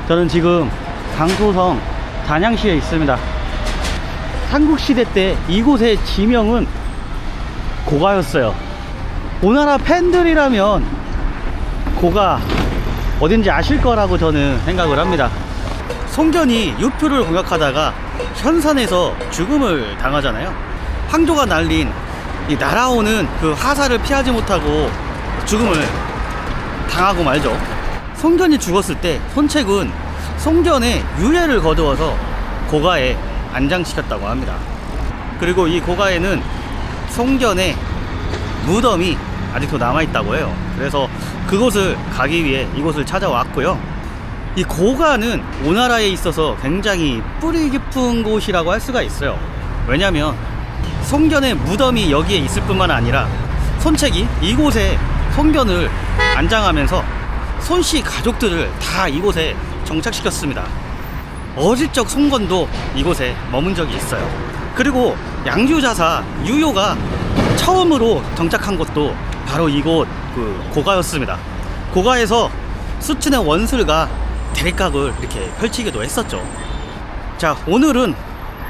저는 지금 강소성 단양시에 있습니다. 삼국시대 때 이곳의 지명은 고가였어요. 오나라 팬들이라면 고가 어딘지 아실 거라고 저는 생각을 합니다. 송견이 유표를 공격하다가 현산에서 죽음을 당하잖아요. 황조가 날린 이 날아오는 그 화살을 피하지 못하고 죽음을 당하고 말죠. 송견이 죽었을 때 손책은 송견의 유해를 거두어서 고가에 안장시켰다고 합니다. 그리고 이 고가에는 송견의 무덤이 아직도 남아있다고 해요. 그래서 그곳을 가기 위해 이곳을 찾아왔고요. 이 고가는 오나라에 있어서 굉장히 뿌리 깊은 곳이라고 할 수가 있어요. 왜냐면 송견의 무덤이 여기에 있을 뿐만 아니라 손책이 이곳에 송견을 안장하면서 손씨 가족들을 다 이곳에 정착시켰습니다. 어릴 적 송건도 이곳에 머문 적이 있어요. 그리고 양주자사 유효가 처음으로 정착한 곳도 바로 이곳 고가였습니다. 고가에서 수친의 원술과 대립각을 이렇게 펼치기도 했었죠. 자, 오늘은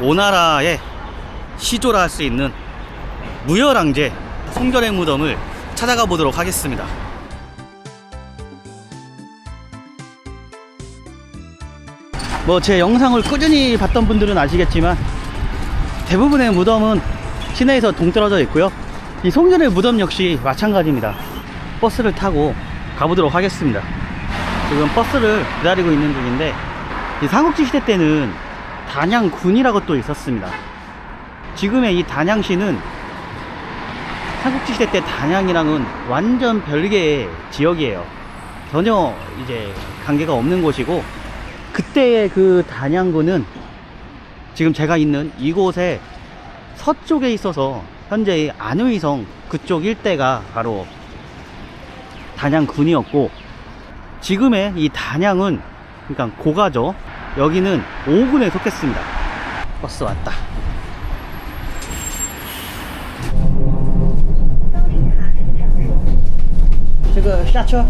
오나라의 시조라 할 수 있는 무열왕제 송견의 무덤을 찾아가 보도록 하겠습니다. 뭐 제 영상을 꾸준히 봤던 분들은 아시겠지만 대부분의 무덤은 시내에서 동떨어져 있고요. 이 송견의 무덤 역시 마찬가지입니다. 버스를 타고 가보도록 하겠습니다. 지금 버스를 기다리고 있는 중인데, 이 삼국지 시대 때는 단양군이라고 또 있었습니다. 지금의 이 단양시는 삼국지 시대 때 단양이랑은 완전 별개의 지역이에요. 전혀 이제 관계가 없는 곳이고, 그때의 그 단양군은 지금 제가 있는 이곳에 서쪽에 있어서 현재의 안의성 그쪽 일대가 바로 단양군이었고, 지금의 이 단양은 그러니까 고가죠. 여기는 5군에 속했습니다. 버스 왔다. 지금 下车.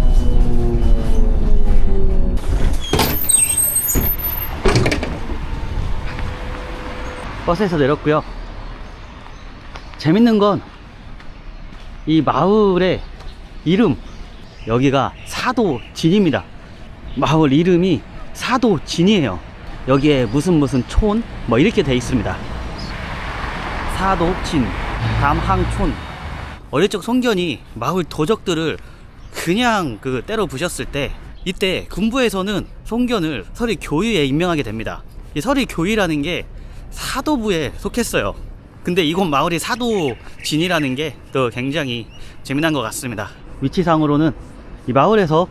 버스에서 내렸고요. 재밌는 건 이 마을의 이름, 여기가 사도진입니다. 마을 이름이 사도진이에요. 여기에 무슨 촌 뭐 이렇게 돼 있습니다. 사도진, 담항촌. 어릴 적 송견이 마을 도적들을 그냥 때려 부셨을 때, 이때 군부에서는 송견을 서리 교위에 임명하게 됩니다. 이 서리 교위라는 게 사도부에 속했어요. 근데 이곳 마을이 사도진이라는 게 또 굉장히 재미난 것 같습니다. 위치상으로는 이 마을에서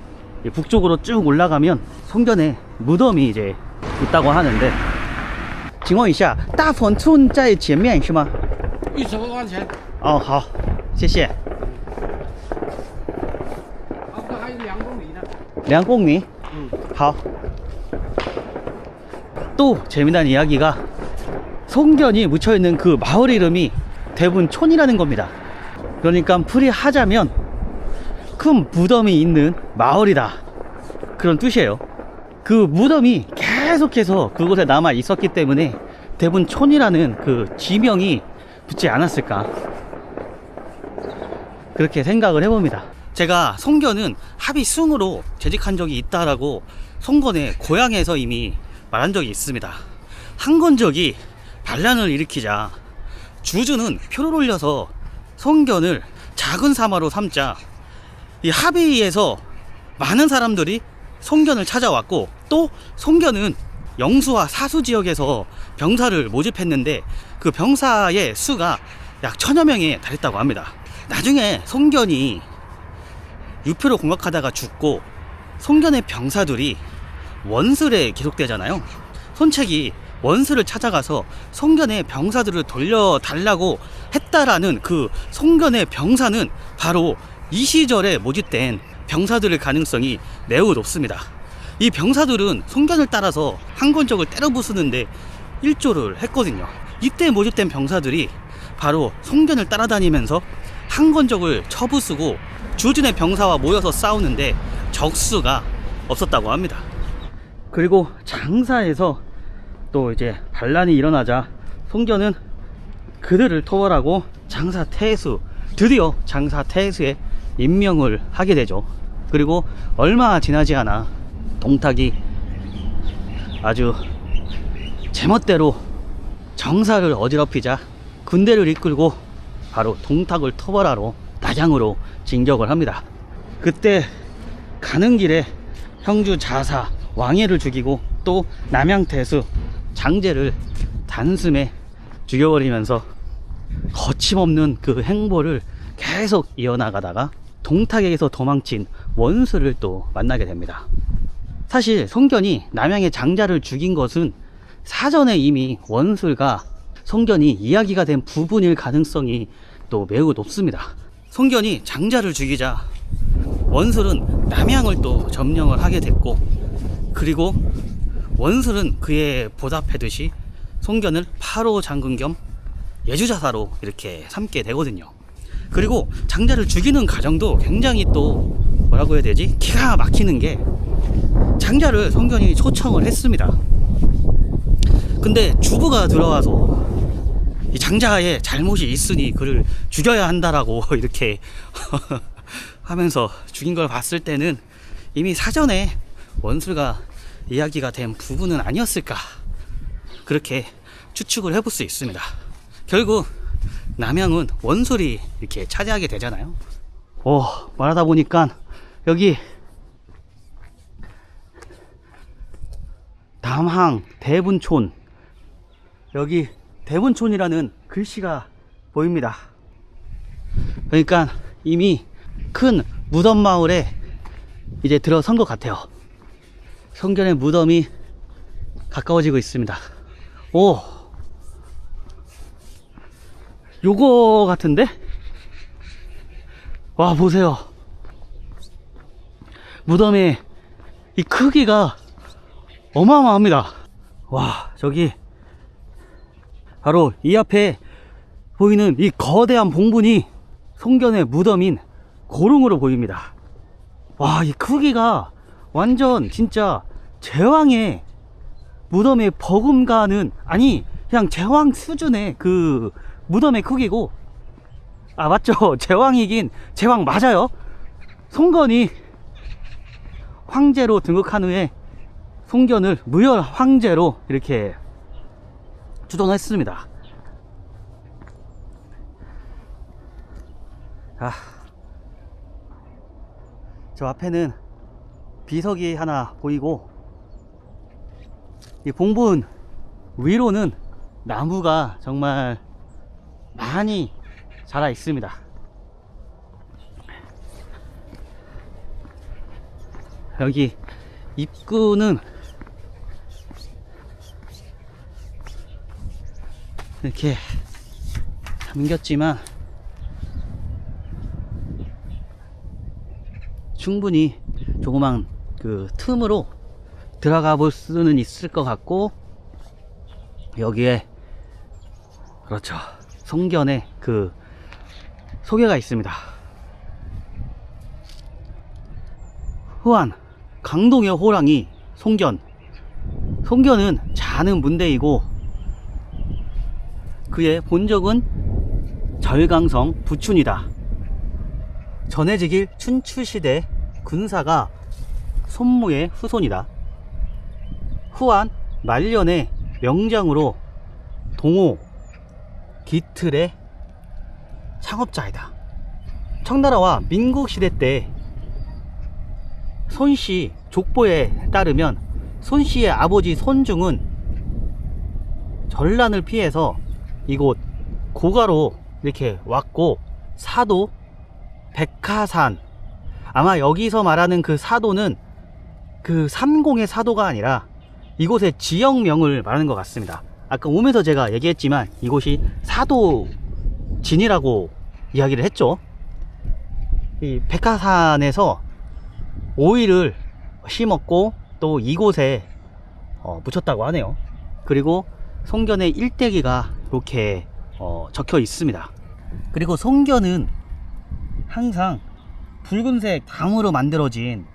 북쪽으로 쭉 올라가면 송견의 무덤이 이제 있다고 하는데, 请问一下大坟村在前面是吗？ 60块钱。 好，谢谢。 还有2公里呢。 2公里？ 好。 또 재미난 이야기가, 송견이 묻혀있는 그 마을 이름이 대부분 촌이라는 겁니다. 그러니까 풀이하자면 큰 무덤이 있는 마을이다, 그런 뜻이에요. 그 무덤이 계속해서 그곳에 남아 있었기 때문에 대부분 촌이라는 그 지명이 붙지 않았을까, 그렇게 생각을 해봅니다. 제가 송견은 합의승으로 재직한 적이 있다라고 송건의 고향에서 이미 말한 적이 있습니다. 한건적이 반란을 일으키자 주주는 표를 올려서 송견을 작은 사마로 삼자 이 합의에서 많은 사람들이 송견을 찾아왔고, 또 송견은 영수와 사수 지역에서 병사를 모집했는데 그 병사의 수가 약 1000여 명에 달했다고 합니다. 나중에 송견이 유표를 공격하다가 죽고 송견의 병사들이 원술에 기속되잖아요. 손책이 원술을 찾아가서 송견의 병사들을 돌려달라고 했다라는 그 송견의 병사는 바로 이 시절에 모집된 병사들의 가능성이 매우 높습니다. 이 병사들은 송견을 따라서 한건적을 때려 부수는데 일조를 했거든요. 이때 모집된 병사들이 바로 송견을 따라다니면서 한건적을 쳐부수고 주진의 병사와 모여서 싸우는데 적수가 없었다고 합니다. 그리고 장사에서 또 이제 반란이 일어나자 송견은 그들을 토벌하고 장사 태수, 드디어 장사 태수에 임명을 하게 되죠. 그리고 얼마 지나지 않아 동탁이 아주 제멋대로 정사를 어지럽히자 군대를 이끌고 바로 동탁을 토벌하러 낙양으로 진격을 합니다. 그때 가는 길에 형주 자사 왕예를 죽이고 또 남양태수 장제를 단숨에 죽여버리면서 거침없는 그 행보를 계속 이어나가다가 동탁에게서 도망친 원수를 또 만나게 됩니다. 사실 송견이 남양의 장자를 죽인 것은 사전에 이미 원술과 송견이 이야기가 된 부분일 가능성이 또 매우 높습니다. 송견이 장자를 죽이자 원술은 남양을 또 점령을 하게 됐고, 그리고 원술은 그에 보답하듯이 송견을 8호 장군 겸 예주자사로 이렇게 삼게 되거든요. 그리고 장자를 죽이는 과정도 굉장히 또 뭐라고 해야 되지? 기가 막히는 게, 장자를 송견이 초청을 했습니다. 근데 주부가 들어와서 이 장자의 잘못이 있으니 그를 죽여야 한다라고 이렇게 하면서 죽인 걸 봤을 때는 이미 사전에 원술과 이야기가 된 부분은 아니었을까, 그렇게 추측을 해볼 수 있습니다. 결국 남양은 원술이 이렇게 차지하게 되잖아요. 말하다 보니까 여기 담항 대분촌, 여기 대분촌이라는 글씨가 보입니다. 그러니까 이미 큰 무덤 마을에 이제 들어선 것 같아요. 송견의 무덤이 가까워지고 있습니다. 요거 같은데? 와, 보세요. 무덤의 이 크기가 어마어마합니다. 와, 저기 바로 이 앞에 보이는 이 거대한 봉분이 송견의 무덤인 고릉으로 보입니다. 와, 이 크기가 완전 진짜 제왕의 무덤에 버금가는, 아니 그냥 제왕 수준의 그 무덤의 크기고, 아 맞죠, 제왕이긴 제왕 맞아요. 송건이 황제로 등극한 후에 송견을 무열 황제로 이렇게 추존했습니다. 저 앞에는 비석이 하나 보이고, 이 봉분 위로는 나무가 정말 많이 자라 있습니다. 여기 입구는 이렇게 잠겼지만 충분히 조그만 그 틈으로 들어가 볼 수는 있을 것 같고, 여기에 그렇죠, 송견의 그 소개가 있습니다. 후한 강동의 호랑이 송견. 송견은 자는 문대이고 그의 본적은 절강성 부춘이다. 전해지길 춘추시대 군사가 손무의 후손이다. 후한 말년의 명장으로 동호 기틀의 창업자이다. 청나라와 민국시대 때 손씨 족보에 따르면 손씨의 아버지 손중은 전란을 피해서 이곳 고가로 이렇게 왔고, 사도 백하산, 아마 여기서 말하는 그 사도는 그 삼공의 사도가 아니라 이곳의 지역명을 말하는 것 같습니다. 아까 오면서 제가 얘기했지만 이곳이 사도진이라고 이야기를 했죠. 이 백하산에서 오이를 심었고 또 이곳에 묻혔다고 하네요. 그리고 송견의 일대기가 이렇게 적혀 있습니다. 그리고 송견은 항상 붉은색 당으로 만들어진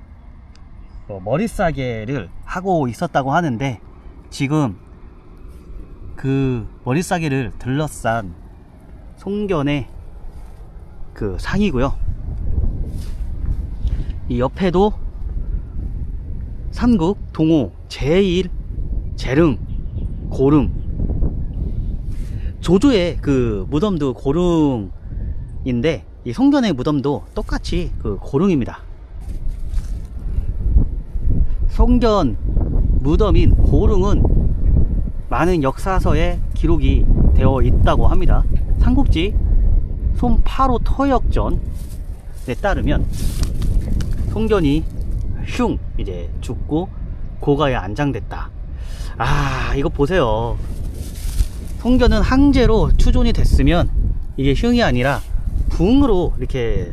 그 머리싸개를 하고 있었다고 하는데, 지금 그 머리싸개를 들러싼 송견의 그 상이고요. 이 옆에도 삼국, 동호, 제1, 재릉, 고릉, 조조의 그 무덤도 고릉인데, 이 송견의 무덤도 똑같이 그 고릉입니다. 송견 무덤인 고릉은 많은 역사서에 기록이 되어 있다고 합니다. 삼국지 손파로 터역전에 따르면 송견이 흉 이제 죽고 고가에 안장됐다. 아, 이거 보세요. 송견은 항제로 추존이 됐으면 이게 흉이 아니라 붕으로 이렇게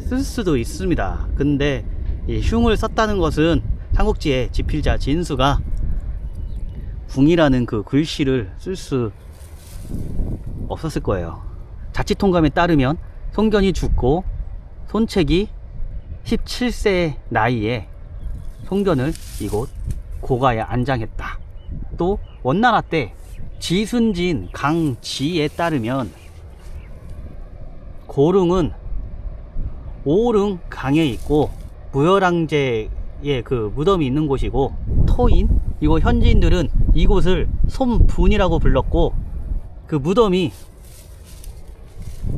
쓸 수도 있습니다. 근데 이 흉을 썼다는 것은 삼국지의 지필자 진수가 붕이라는 그 글씨를 쓸 수 없었을 거예요. 자치통감에 따르면 송견이 죽고 손책이 17세 나이에 송견을 이곳 고가에 안장했다. 또 원나라 때 지순진 강지에 따르면 고릉은 오릉 강에 있고 무열왕제의 그 무덤이 있는 곳이고, 토인, 이곳 현지인들은 이곳을 솜분이라고 불렀고, 그 무덤이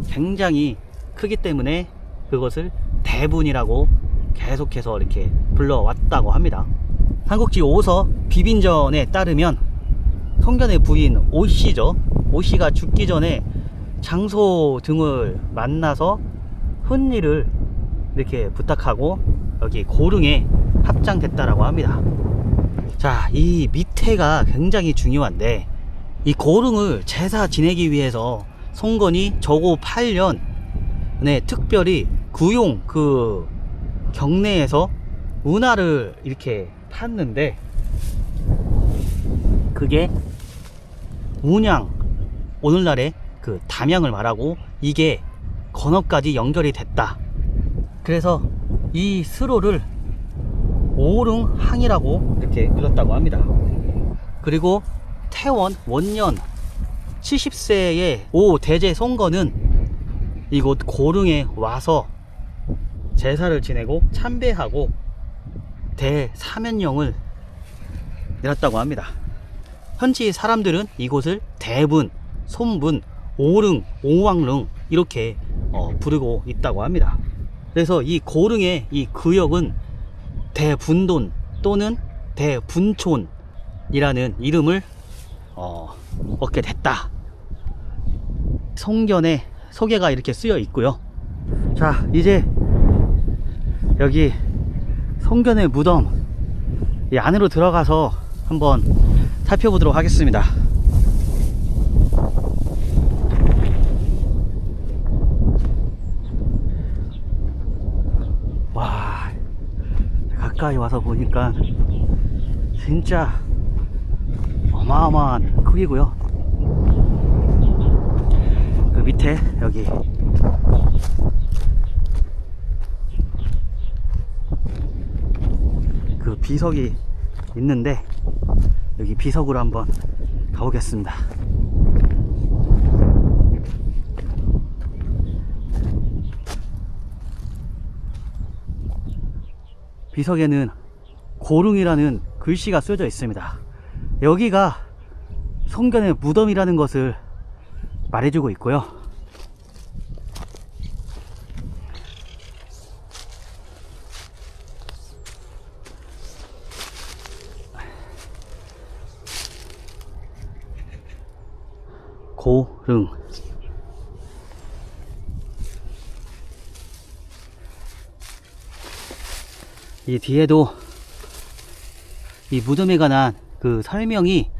굉장히 크기 때문에 그것을 대분이라고 계속해서 이렇게 불러왔다고 합니다. 삼국지 5서 비빈전에 따르면 송견의 부인 오씨죠. 오씨가 죽기 전에 장소 등을 만나서 훈리를 이렇게 부탁하고 여기 고릉에 합장됐다라고 합니다. 자, 이 밑에가 굉장히 중요한데, 이 고릉을 제사 지내기 위해서 송건이 저고 8년에 특별히 구용 그 경내에서 운하를 이렇게 팠는데, 그게 운양, 오늘날의 그 담양을 말하고 이게 건어까지 연결이 됐다. 그래서 이 스로를 오릉항이라고 이렇게 불렀다고 합니다. 그리고 태원 원년 70세의 오 대제 송건은 이곳 고릉에 와서 제사를 지내고 참배하고 대사면령을 내렸다고 합니다. 현지 사람들은 이곳을 대분, 솜분, 오릉, 오왕릉 이렇게 부르고 있다고 합니다. 그래서 이 고릉의 이 구역은 대분돈 또는 대분촌이라는 이름을 얻게 됐다. 송견의 소개가 이렇게 쓰여 있고요. 자, 이제 여기 송견의 무덤 이 안으로 들어가서 한번 살펴보도록 하겠습니다. 와, 가까이 와서 보니까 진짜 어마어마한 크기고요. 그 밑에 여기 그 비석이 있는데, 여기 비석으로 한번 가보겠습니다. 비석에는 고릉이라는 글씨가 쓰여져 있습니다. 여기가 송견의 무덤이라는 것을 말해주고 있고요. 고릉, 이 뒤에도 이 무덤에 관한 그 설명이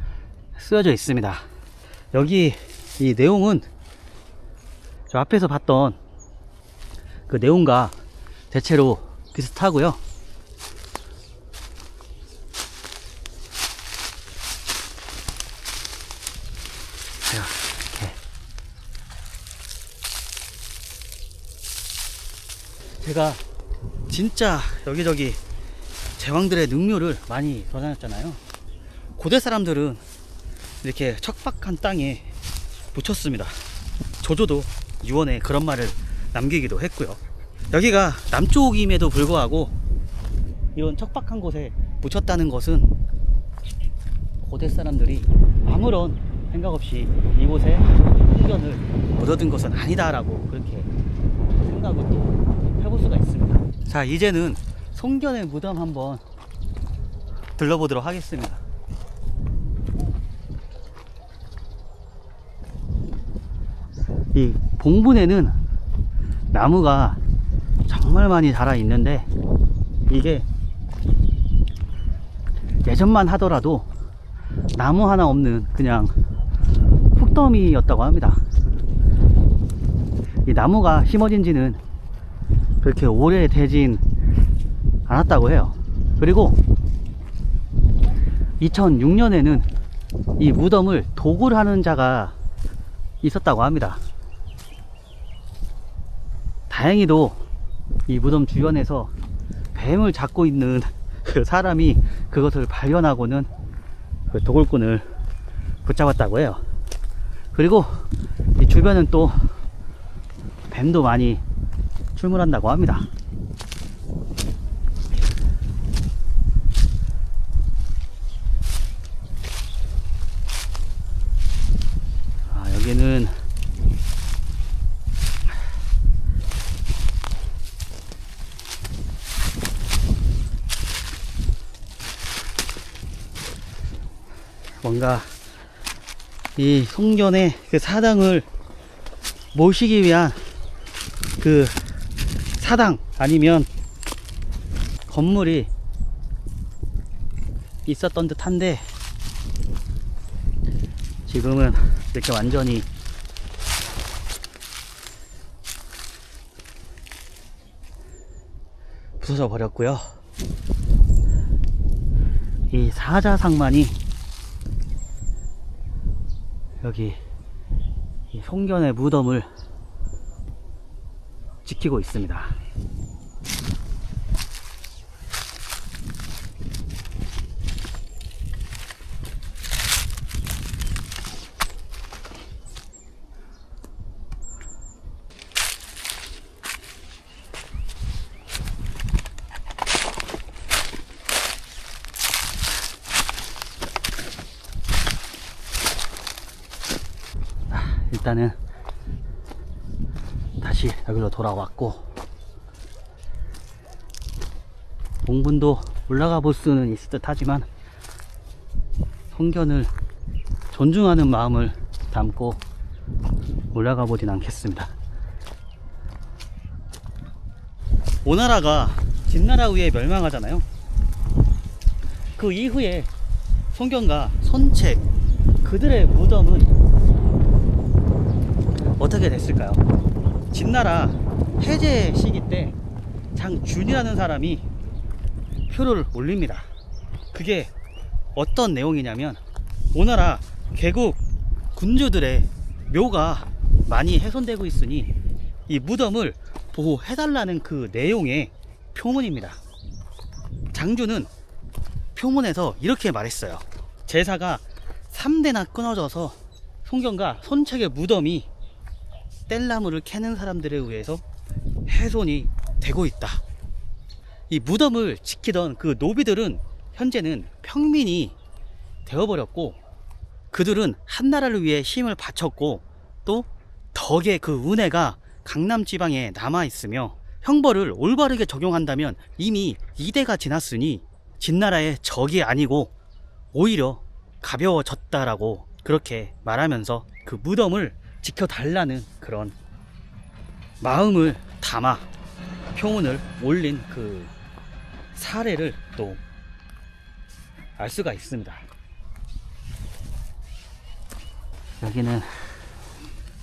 쓰여져 있습니다. 여기 이 내용은 저 앞에서 봤던 그 내용과 대체로 비슷하고요. 이렇게 제가 진짜 여기저기 제왕들의 능률을 많이 드러냈잖아요. 고대 사람들은 이렇게 척박한 땅에 묻혔습니다. 조조도 유언에 그런 말을 남기기도 했고요. 여기가 남쪽임에도 불구하고 이런 척박한 곳에 묻혔다는 것은 고대 사람들이 아무런 생각 없이 이곳에 소견을 묻어둔 것은 아니다라고 그렇게 생각을 또 해볼 수가 있습니다. 자, 이제는 송견의 무덤 한번 들러보도록 하겠습니다. 이 봉분에는 나무가 정말 많이 자라 있는데 이게 예전만 하더라도 나무 하나 없는 그냥 흙더미였다고 합니다. 이 나무가 심어진 지는 그렇게 오래되진 않았다고 해요. 그리고 2006년에는 이 무덤을 도굴 하는 자가 있었다고 합니다. 다행히도 이 무덤 주변에서 뱀을 잡고 있는 그 사람이 그것을 발견하고는 그 도굴꾼을 붙잡았다고 해요. 그리고 이 주변은 또 뱀도 많이 출몰한다고 합니다. 여기는 뭔가 이 송견의 그 사당을 모시기 위한 그 사당 아니면 건물이 있었던 듯한데 지금은 이렇게 완전히 부서져 버렸고요. 이 사자상만이 여기 이 송견의 무덤을 지키고 있습니다. 일단은 다시 여기로 돌아왔고 봉분도 올라가 볼 수는 있을 듯 하지만 송견을 존중하는 마음을 담고 올라가 보진 않겠습니다. 오나라가 진나라 후에 멸망하잖아요. 그 이후에 송견과 선책 그들의 무덤은 어떻게 됐을까요? 진나라 해제 시기 때 장준이라는 사람이 표를 올립니다. 그게 어떤 내용이냐면 오나라 개국 군주들의 묘가 많이 훼손되고 있으니 이 무덤을 보호해달라는 그 내용의 표문입니다. 장준은 표문에서 이렇게 말했어요. 제사가 3대나 끊어져서 송견과 선책의 무덤이 뗄나무를 캐는 사람들에 의해서 훼손이 되고 있다. 이 무덤을 지키던 그 노비들은 현재는 평민이 되어버렸고 그들은 한나라를 위해 힘을 바쳤고 또 덕의 그 은혜가 강남 지방에 남아있으며 형벌을 올바르게 적용한다면 이미 2대가 지났으니 진나라의 적이 아니고 오히려 가벼워졌다라고 그렇게 말하면서 그 무덤을 지켜달라는 그런 마음을 담아 표문을 올린 그 사례를 또 알 수가 있습니다. 여기는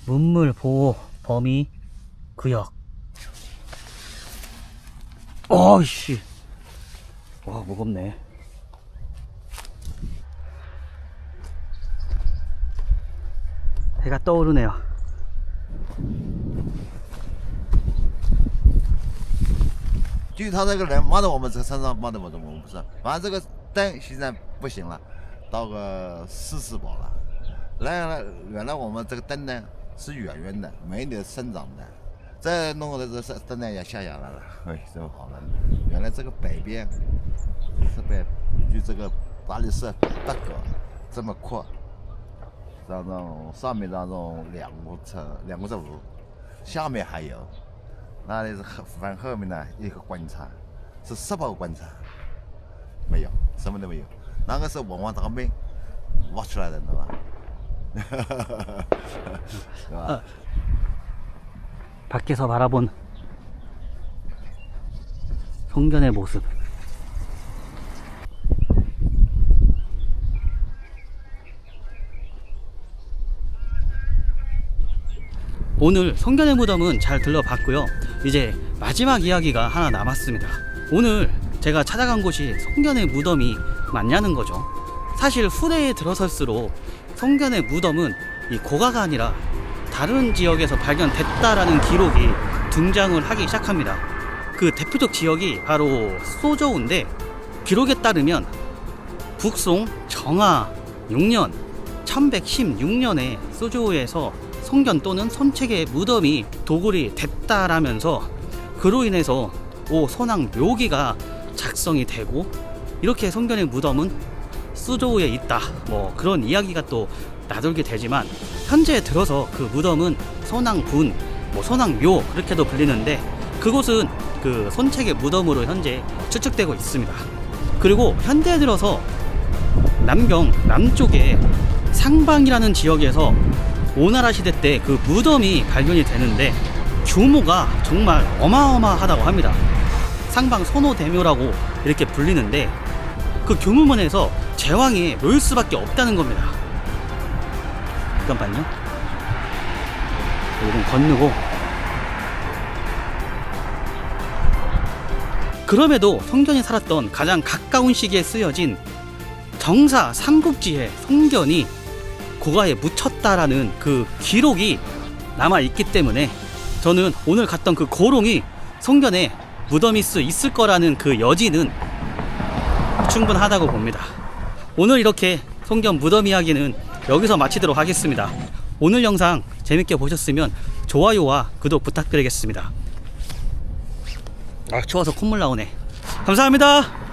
문물보호 범위 구역. 어이씨, 와 무겁네. 해가 떠오르네요. 据他这个人骂到我们这个山上骂的我们不是，反正这个灯现在不行了，到个40宝了。原来我们这个灯呢是圆圆的，没得生长的，再弄的这灯呢也下来了，哎，这个好了。原来这个北边是被据这个大理石大个这么阔，这种上面这种2.5，下面还有。那里是反后面呢一个棺材，是10宝棺材，没有，什么都没有。那个是文王大兵挖出来的，知道吧？对吧？ 밖에서 바라본 성견의 모습. 오늘 성견의 무덤은 잘 들러봤고요. 이제 마지막 이야기가 하나 남았습니다. 오늘 제가 찾아간 곳이 성견의 무덤이 맞냐는 거죠. 사실 후대에 들어설수록 성견의 무덤은 이 고가가 아니라 다른 지역에서 발견됐다라는 기록이 등장을 하기 시작합니다. 그 대표적 지역이 바로 소저우인데, 기록에 따르면 북송 정하 6년 1116년에 소저우에서 성견 또는 선책의 무덤이 도굴이 됐다라면서 그로 인해서 소낭 묘기가 작성이 되고, 이렇게 성견의 무덤은 수조우에 있다, 뭐 그런 이야기가 또 나돌게 되지만, 현재 들어서 그 무덤은 소낭분, 뭐 소낭묘 그렇게도 불리는데, 그곳은 그 선책의 무덤으로 현재 추측되고 있습니다. 그리고 현대에 들어서 남경 남쪽에 상방이라는 지역에서 오나라 시대 때 그 무덤이 발견이 되는데 규모가 정말 어마어마하다고 합니다. 상방 선호대묘라고 이렇게 불리는데, 그 규모면에서 제왕이 놓일 수밖에 없다는 겁니다. 잠깐만요. 이건 건너고. 그럼에도 성견이 살았던 가장 가까운 시기에 쓰여진 정사 삼국지에 성견이 고가에 묻혔다라는 그 기록이 남아있기 때문에 저는 오늘 갔던 그 고롱이 성견에 무덤일 수 있을 거라는 그 여지는 충분하다고 봅니다. 오늘 이렇게 성견 무덤 이야기는 여기서 마치도록 하겠습니다. 오늘 영상 재밌게 보셨으면 좋아요와 구독 부탁드리겠습니다. 추워서 콧물 나오네. 감사합니다.